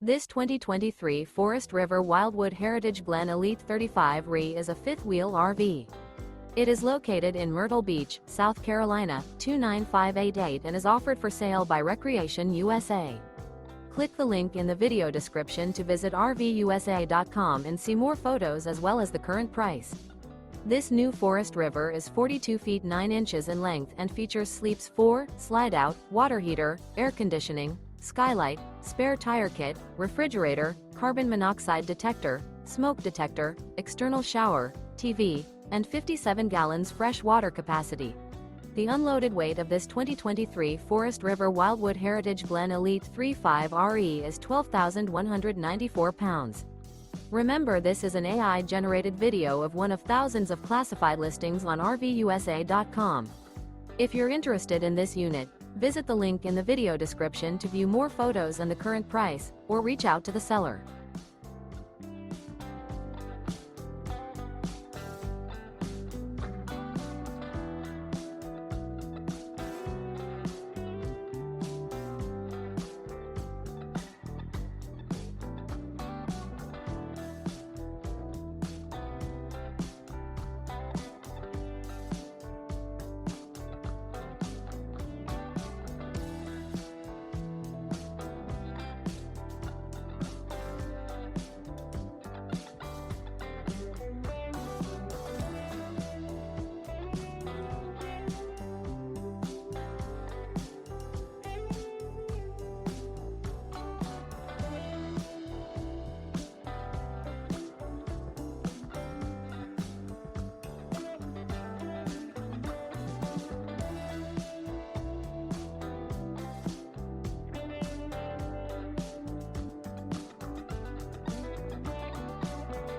This 2023 Forest River Wildwood Heritage Glen Elite 35 RE is a fifth-wheel RV. It is located in Myrtle Beach, South Carolina, 29588 and is offered for sale by Recreation USA. Click the link in the video description to visit RVUSA.com and see more photos as well as the current price. This new Forest River is 42 feet 9 inches in length and features sleeps 4, slide-out, water heater, air conditioning, Skylight, spare tire kit, refrigerator, carbon monoxide detector, smoke detector, external shower, TV, and 57 gallons fresh water capacity. The unloaded weight of this 2023 Forest River Wildwood Heritage Glen Elite 35 RE is 12,194 pounds. Remember, this is an AI-generated video of one of thousands of classified listings on RVUSA.com. If you're interested in this unit, visit the link in the video description to view more photos and the current price, or reach out to the seller.